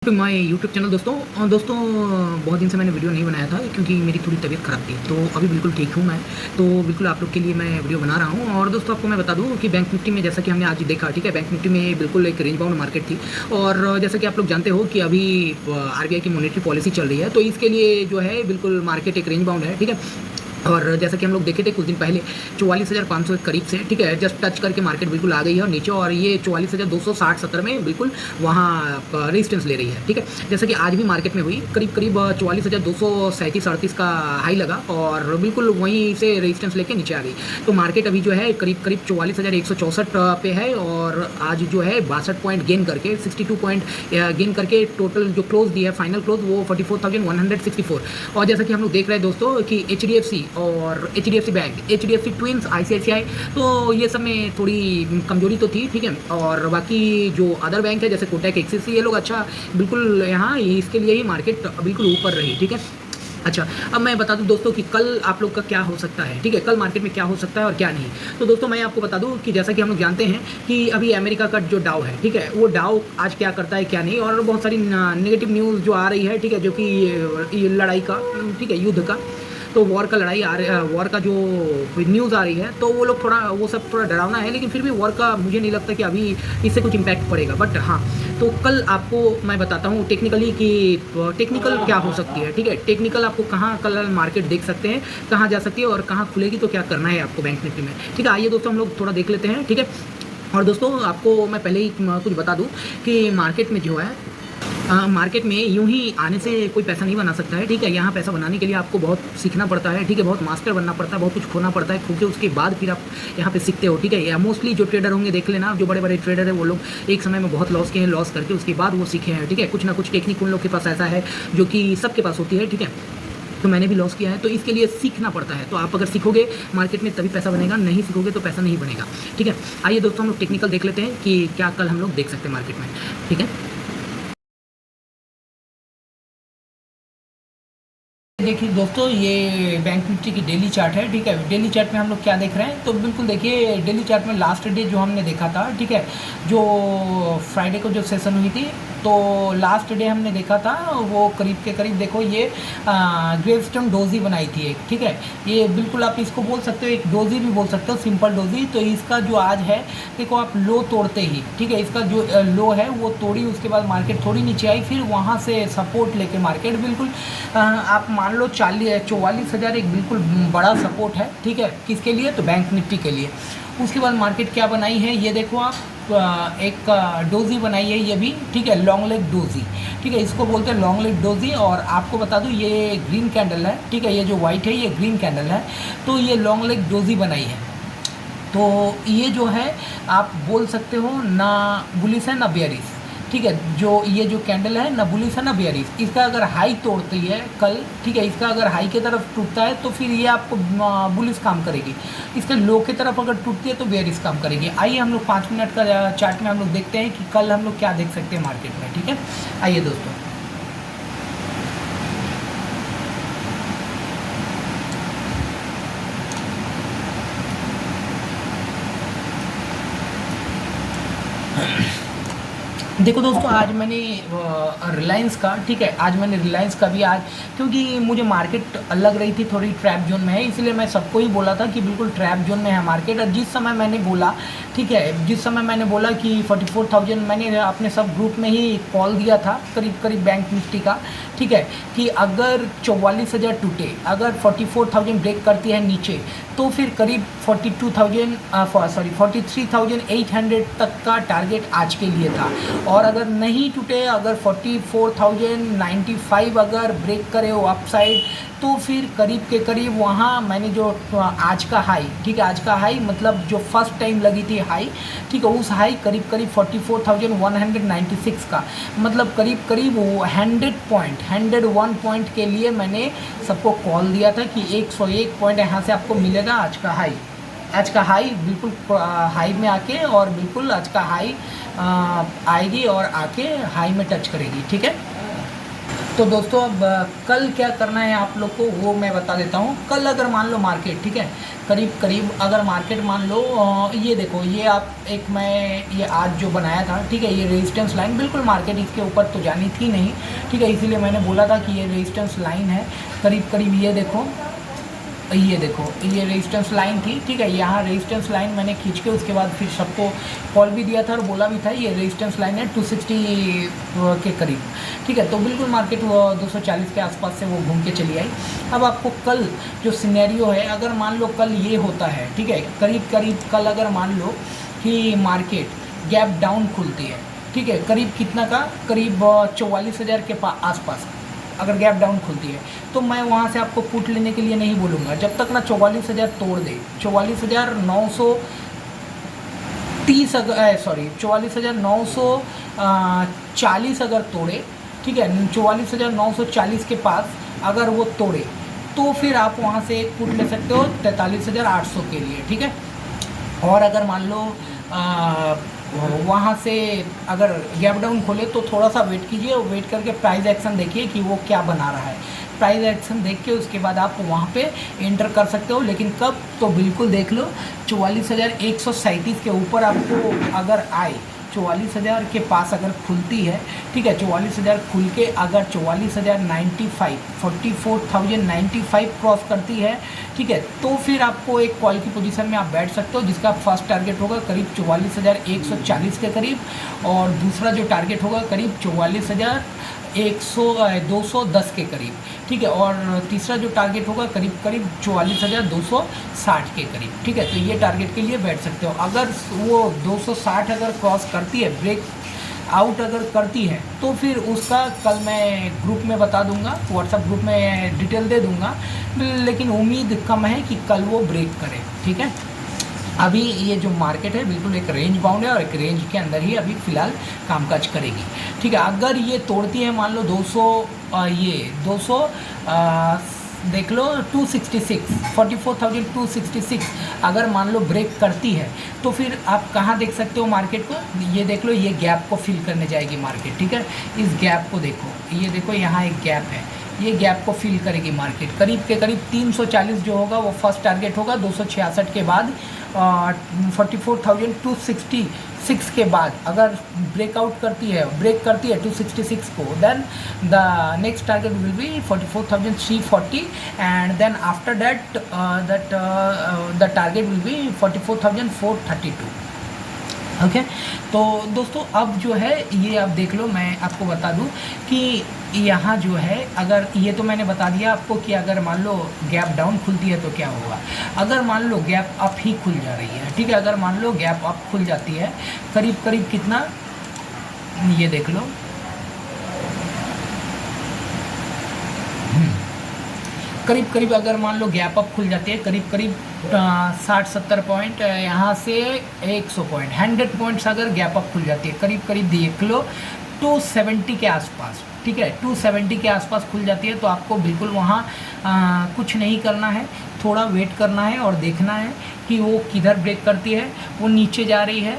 To my YouTube channel दोस्तों बहुत दिन से मैंने वीडियो नहीं बनाया था क्योंकि मेरी थोड़ी तबीयत ख़राब थी। तो अभी बिल्कुल ठीक हूँ मैं। तो बिल्कुल आप लोग के लिए मैं वीडियो बना रहा हूँ। और दोस्तों आपको मैं बता दूँ कि बैंक निफ्टी में जैसा कि हमने आज देखा, ठीक है, बैंक निफ्टी में बिल्कुल एक रेंज बाउंड मार्केट थी। और जैसा कि आप लोग जानते हो कि अभी आरबीआई की मॉनेटरी पॉलिसी चल रही है, तो इसके लिए जो है बिल्कुल मार्केट एक रेंज बाउंड है, ठीक है। और जैसा कि हम लोग देखे थे कुछ दिन पहले 44,500 के करीब से, ठीक है, जस्ट टच करके मार्केट बिल्कुल आ गई है और नीचे, और ये 44,260-70 में बिल्कुल वहाँ रेजिस्टेंस ले रही है, ठीक है। जैसा कि आज भी मार्केट में हुई करीब 44,237-38 का हाई लगा और बिल्कुल वहीं से रेजिस्टेंस लेके नीचे आ गई। तो मार्केट अभी जो है करीब 44,164 पे है और आज जो है 62 पॉइंट गेन करके 62 पॉइंट गेन करके टोटल जो क्लोज दी है, फाइनल क्लोज वो 44,164। और जैसा कि हम लोग देख रहे हैं दोस्तों कि HDFC और HDFC bank, HDFC twins, ICICI, तो ये सब में थोड़ी कमजोरी तो थी, ठीक है। और बाकी जो अदर बैंक है जैसे कोटक, एक्सिस, ये लोग अच्छा बिल्कुल यहाँ इसके लिए ही मार्केट बिल्कुल ऊपर रही, ठीक है। अच्छा, अब मैं बता दूं दोस्तों कि कल आप लोग का क्या हो सकता है, ठीक है, कल मार्केट में क्या हो सकता है और क्या नहीं। तो दोस्तों मैं आपको बता दूं कि जैसा कि हम लोग जानते हैं कि अभी अमेरिका का जो डाउ है, ठीक है, वो डाउ आज क्या करता है क्या नहीं, और बहुत सारी नेगेटिव न्यूज़ जो आ रही है, ठीक है, जो कि ये लड़ाई का, ठीक है, युद्ध का, तो वॉर का लड़ाई आ रही, वॉर का जो न्यूज़ आ रही है, तो वो लोग थोड़ा, वो सब थोड़ा डरावना है। लेकिन फिर भी वॉर का मुझे नहीं लगता कि अभी इससे कुछ इम्पैक्ट पड़ेगा। बट हाँ, तो कल आपको मैं बताता हूँ टेक्निकली कि टेक्निकल क्या हो सकती है, ठीक है, टेक्निकल आपको कहाँ कल मार्केट देख सकते हैं, कहाँ जा सकती है और कहाँ खुलेगी, तो क्या करना है आपको बैंक निफ्टी में, ठीक है। आइए दोस्तों हम लोग थोड़ा देख लेते हैं, ठीक है। और दोस्तों आपको मैं पहले ही कुछ बता दूँ कि मार्केट में जो है, मार्केट में यूं ही आने से कोई पैसा नहीं बना सकता है, ठीक है। यहाँ पैसा बनाने के लिए आपको बहुत सीखना पड़ता है, ठीक है, बहुत मास्टर बनना पड़ता है, बहुत कुछ खोना पड़ता है, खो के उसके बाद फिर आप यहाँ पे सीखते हो, ठीक है। या मोस्टली जो ट्रेडर होंगे देख लेना, जो बड़े बड़े ट्रेडर है वो लोग एक समय में बहुत लॉस किए हैं, लॉस करके उसके बाद वो सीखे हैं, ठीक है। कुछ ना कुछ टेक्निक उन लोग के पास ऐसा है जो कि सबके पास होती है, ठीक है। तो मैंने भी लॉस किया है, तो इसके लिए सीखना पड़ता है। तो आप अगर सीखोगे मार्केट में तभी पैसा बनेगा, नहीं सीखोगे तो पैसा नहीं बनेगा, ठीक है। आइए दोस्तों हम लोग टेक्निकल देख लेते हैं कि क्या कल हम लोग देख सकते हैं मार्केट में, ठीक है। देखिए दोस्तों, ये बैंक निफ्टी की डेली चार्ट है, ठीक है। डेली चार्ट में हम लोग क्या देख रहे हैं, तो बिल्कुल देखिए डेली चार्ट में लास्ट डे जो हमने देखा था, ठीक है, जो फ्राइडे को जो सेशन हुई थी, तो लास्ट डे हमने देखा था वो करीब के करीब देखो ये ग्रेवस्टोन डोजी बनाई थी एक, ठीक है। ये बिल्कुल आप इसको बोल सकते हो, एक डोजी भी बोल सकते हो, सिंपल डोजी। तो इसका जो आज है देखो, आप लो तोड़ते ही, ठीक है, इसका जो लो है वो तोड़ी, उसके बाद मार्केट थोड़ी नीचे आई, फिर वहाँ से सपोर्ट लेके मार्केट बिल्कुल आप मान लो 44,000 एक बिल्कुल बड़ा सपोर्ट है, ठीक है, किसके लिए, तो बैंक निफ्टी के लिए। उसके बाद मार्केट क्या बनाई है ये देखो आप, एक डोजी बनाई है ये भी, ठीक है, लॉन्ग लेग डोजी, ठीक है, इसको बोलते हैं लॉन्ग लेग डोजी। और आपको बता दूं ये ग्रीन कैंडल है, ठीक है, ये जो वाइट है ये ग्रीन कैंडल है, तो ये लॉन्ग लेग डोजी बनाई है। तो ये जो है आप बोल सकते हो ना बुलिश है ना बेयरिश, ठीक है। जो ये जो कैंडल है ना बुलिश है ना बेयरिश, इसका अगर हाई तोड़ती है कल, ठीक है, इसका अगर हाई की तरफ टूटता है तो फिर ये आपको बुलिश काम करेगी। इसका लो की तरफ अगर टूटती है तो बेयरिश काम करेगी। आइए हम लोग 5 मिनट का चार्ट में हम लोग देखते हैं कि कल हम लोग क्या देख सकते हैं मार्केट में, ठीक है। आइए दोस्तों, देखो दोस्तों, आज मैंने रिलायंस का, ठीक है, आज मैंने रिलायंस का भी आज, क्योंकि मुझे मार्केट लग रही थी थोड़ी ट्रैप जोन में है, इसलिए मैं सबको ही बोला था कि बिल्कुल ट्रैप जोन में है मार्केट। और जिस समय मैंने बोला, ठीक है, जिस समय मैंने बोला कि 44,000, मैंने अपने सब ग्रुप में ही कॉल दिया था करीब करीब बैंक निफ्टी का, ठीक है, कि अगर 44,000 टूटे, अगर 44,000 ब्रेक करती है नीचे, तो फिर करीब 43,800 तक का टारगेट आज के लिए था। और अगर नहीं टूटे, अगर 44,095 अगर ब्रेक करे वो अपसाइड, तो फिर करीब के करीब वहाँ मैंने जो आज का हाई, ठीक है, आज का हाई मतलब जो फर्स्ट टाइम लगी थी हाई, ठीक है, उस हाई करीब करीब 44,196 का, मतलब करीब करीब 101 पॉइंट के लिए मैंने सबको कॉल दिया था कि 101 पॉइंट यहाँ से आपको मिलेगा आज का हाई। आज का हाई बिल्कुल हाई में आके, और बिल्कुल आज का हाई आएगी और आके हाई में टच करेगी, ठीक है। तो दोस्तों अब कल क्या करना है आप लोग को वो मैं बता देता हूँ। कल अगर मान लो मार्केट, ठीक है, करीब करीब अगर मार्केट मान लो ये देखो, ये आप एक मैं ये आज जो बनाया था, ठीक है, ये रेजिस्टेंस लाइन बिल्कुल मार्केट इसके ऊपर तो जानी थी नहीं, ठीक है, इसीलिए मैंने बोला था कि ये रेजिस्टेंस लाइन है। करीब करीब ये देखो, ये देखो, ये रेजिस्टेंस लाइन थी, ठीक है, यहाँ रेजिस्टेंस लाइन मैंने खींच के उसके बाद फिर सबको कॉल भी दिया था और बोला भी था ये रेजिस्टेंस लाइन है 260 के करीब, ठीक है। तो बिल्कुल मार्केट वो 240 के आसपास से वो घूम के चली आई। अब आपको कल जो सिनेरियो है, अगर मान लो कल ये होता है, ठीक है, करीब करीब कल अगर मान लो कि मार्केट गैप डाउन खुलती है, ठीक है, करीब कितना का, करीब 44,000 के आसपास अगर गैप डाउन खुलती है, तो मैं वहाँ से आपको पुट लेने के लिए नहीं बोलूँगा जब तक ना 44,000 तोड़ दे। 44,930 अगर सॉरी 44,940 अगर तोड़े, ठीक है, 44,940 के पास अगर वो तोड़े तो फिर आप वहाँ से एक पुट ले सकते हो 43,800 के लिए, ठीक है। और अगर मान लो वहाँ से अगर गैप डाउन खोले तो थोड़ा सा वेट कीजिए, वेट करके प्राइस एक्शन देखिए कि वो क्या बना रहा है। प्राइस एक्शन देख के उसके बाद आप वहाँ पे एंटर कर सकते हो, लेकिन कब, तो बिल्कुल देख लो 44,137 के ऊपर आपको अगर आए, 44,000 के पास अगर खुलती है, ठीक है, 44,000 खुल के अगर 44,095 44,095 क्रॉस करती है, ठीक है, तो फिर आपको एक कॉल की पोजीशन में आप बैठ सकते हो, जिसका फर्स्ट टारगेट होगा करीब 44,140 के करीब, और दूसरा जो टारगेट होगा करीब 44,210 के करीब, ठीक है, और तीसरा जो टारगेट होगा करीब करीब 44,260 के करीब, ठीक है। तो ये टारगेट के लिए बैठ सकते हो। अगर वो 260 अगर क्रॉस करती है, ब्रेक आउट अगर करती है, तो फिर उसका कल मैं ग्रुप में बता दूंगा, व्हाट्सएप ग्रुप में डिटेल दे दूंगा, लेकिन उम्मीद कम है कि कल वो ब्रेक करे, ठीक है। अभी ये जो मार्केट है बिल्कुल एक रेंज बाउंड है और एक रेंज के अंदर ही अभी फ़िलहाल कामकाज करेगी, ठीक है। अगर ये तोड़ती है मान लो 200 देख लो 266 44,266 अगर मान लो ब्रेक करती है, तो फिर आप कहाँ देख सकते हो मार्केट को, ये देख लो, ये गैप को फिल करने जाएगी मार्केट, ठीक है। इस गैप को देखो, ये देखो यहाँ एक गैप है, ये गैप को फिल करेगी मार्केट। करीब के करीब 340 जो होगा वो फर्स्ट टारगेट होगा, 266 के बाद 44,266 के बाद अगर ब्रेकआउट करती है, ब्रेक करती है 266 को, then the next target will be 44,340 and then after that the target will be 44,432। Okay तो दोस्तों अब जो है ये आप देख लो, मैं आपको बता दूं कि यहाँ जो है, अगर ये तो मैंने बता दिया आपको कि अगर मान लो गैप डाउन खुलती है तो क्या होगा। अगर मान लो गैप अप ही खुल जा रही है, ठीक है, अगर मान लो गैप अप खुल जाती है करीब करीब कितना, ये देख लो, करीब करीब अगर मान लो गैप अप खुल जाती है करीब करीब 60-70 पॉइंट, यहाँ से 100 पॉइंट 100 पॉइंट्स अगर गैप अप खुल जाती है, करीब करीब देख लो 270 के आसपास, ठीक है, 270 के आसपास खुल जाती है, तो आपको बिल्कुल वहाँ कुछ नहीं करना है, थोड़ा वेट करना है और देखना है कि वो किधर ब्रेक करती है। वो नीचे जा रही है,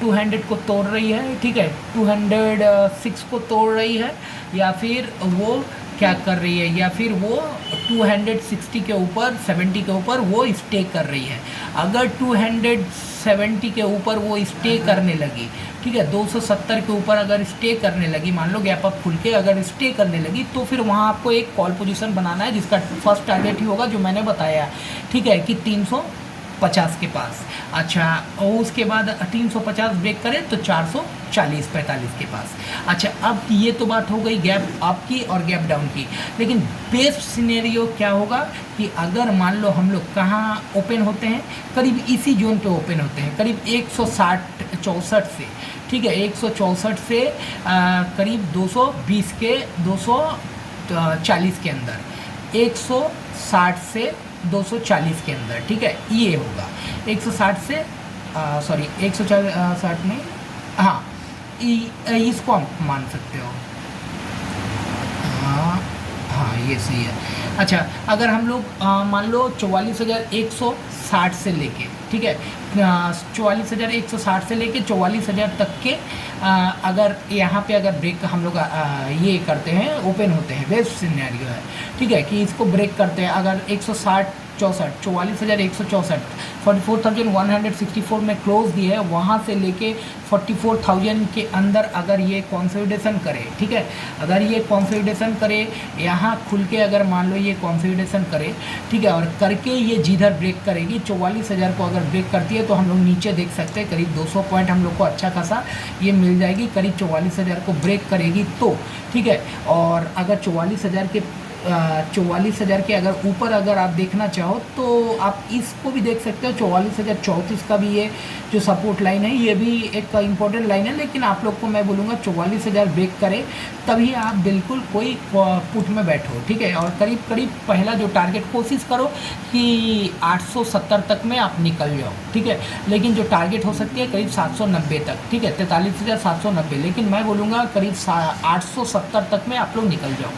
200 को तोड़ रही है, ठीक है, 206 को तोड़ रही है, या फिर वो क्या कर रही है, या फिर वो 260 के ऊपर 70 के ऊपर वो स्टे कर रही है। अगर 270 के ऊपर वो स्टे करने लगी, ठीक है, 270 के ऊपर अगर स्टे करने लगी, मान लो गैप अप खुल के अगर स्टे करने लगी, तो फिर वहाँ आपको एक कॉल पोजीशन बनाना है, जिसका फर्स्ट टारगेट ही होगा जो मैंने बताया, ठीक है, कि 350 के पास। अच्छा, और उसके बाद 350 ब्रेक करे तो 440-45 के पास। अच्छा, अब ये तो बात हो गई गैप अप की और गैप डाउन की, लेकिन बेस्ट सिनेरियो क्या होगा कि अगर मान लो हम लोग कहाँ ओपन होते हैं, करीब इसी जोन पे ओपन होते हैं, करीब 164 से, ठीक है, 164 से करीब 220 के 240 के अंदर, 160 से 240 के अंदर, ठीक है, ये होगा 160 से सॉरी 160 में, हाँ, इसको आप मान सकते हो, हाँ, ये सही है। अच्छा, अगर हम लोग मान लो 44,160 से लेके, ठीक है, 44,160 से लेके 44,000 तक के अगर यहाँ पे अगर ब्रेक हम लोग ये करते हैं, ओपन होते हैं, बेस्ट सिनेरियो है, ठीक है, कि इसको ब्रेक करते हैं। अगर 160 64 44,164 44,164 में क्लोज दी है, वहाँ से लेके 44,000 के अंदर अगर ये कंसोलिडेशन करे, ठीक है, अगर ये कंसोलिडेशन करे यहाँ खुल के, अगर मान लो ये कंसोलिडेशन करे, ठीक है, और करके ये जिधर ब्रेक करेगी 44,000 को अगर ब्रेक करती है तो हम लोग नीचे देख सकते हैं करीब 200 पॉइंट हम लोग को अच्छा खासा ये मिल जाएगी, करीब 44,000 को ब्रेक करेगी तो, ठीक है। और अगर 44,000 के 44,000 के अगर ऊपर अगर आप देखना चाहो तो आप इसको भी देख सकते हो। 44,034 का भी ये जो सपोर्ट लाइन है ये भी एक इम्पोर्टेंट लाइन है, लेकिन आप लोग को मैं बोलूँगा 44,000 ब्रेक करे तभी आप बिल्कुल कोई पुट में बैठो, ठीक है। और करीब करीब पहला जो टारगेट कोशिश करो कि 870 तक में आप निकल जाओ, ठीक है, लेकिन जो टारगेट हो सकती है करीब 790 तक, ठीक है, 43,790, लेकिन मैं बोलूँगा करीब 870 तक में आप लोग निकल जाओ।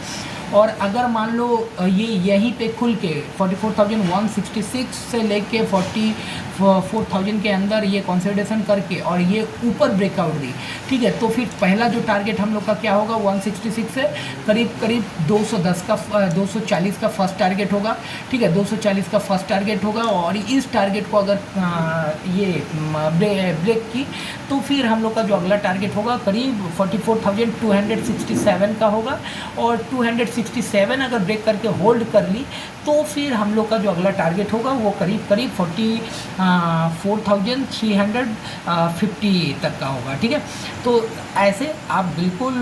और अगर मान लो ये यहीं पे खुल के 44,166 से लेके 44,000 के अंदर ये कंसोलिडेशन करके और ये ऊपर ब्रेकआउट दी, ठीक है, तो फिर पहला जो टारगेट हम लोग का क्या होगा, 166 से करीब करीब 210 का 240 का फर्स्ट टारगेट होगा, ठीक है, 240 का फर्स्ट टारगेट होगा। और इस टारगेट को अगर ये ब्रेक की तो फिर हम लोग का जो अगला टारगेट होगा करीब 44,267 का होगा। और 267 अगर ब्रेक करके होल्ड कर ली तो फिर हम लोग का जो अगला टारगेट होगा वो करीब करीब 44,350 तक का होगा, ठीक है। तो ऐसे आप बिल्कुल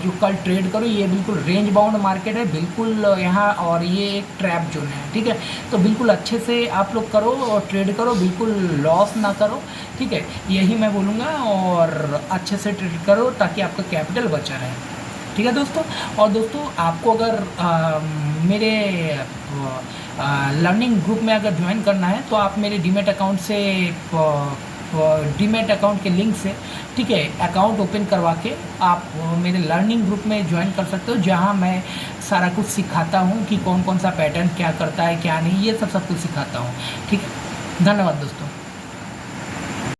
जो कल ट्रेड करो, ये बिल्कुल रेंज बाउंड मार्केट है बिल्कुल यहाँ, और ये एक ट्रैप जोन है, ठीक है। तो बिल्कुल अच्छे से आप लोग करो और ट्रेड करो, बिल्कुल लॉस ना करो, ठीक है, यही मैं बोलूँगा। और अच्छे से ट्रेड करो ताकि आपका कैपिटल बचा रहे, ठीक है दोस्तों। और दोस्तों आपको अगर मेरे लर्निंग ग्रुप में अगर ज्वाइन करना है तो आप मेरे डीमैट अकाउंट से डीमैट अकाउंट के लिंक से, ठीक है, अकाउंट ओपन करवा के आप मेरे लर्निंग ग्रुप में ज्वाइन कर सकते हो, जहां मैं सारा कुछ सिखाता हूं कि कौन कौन सा पैटर्न क्या करता है क्या नहीं, ये सब कुछ सिखाता हूं, ठीक है। धन्यवाद दोस्तों।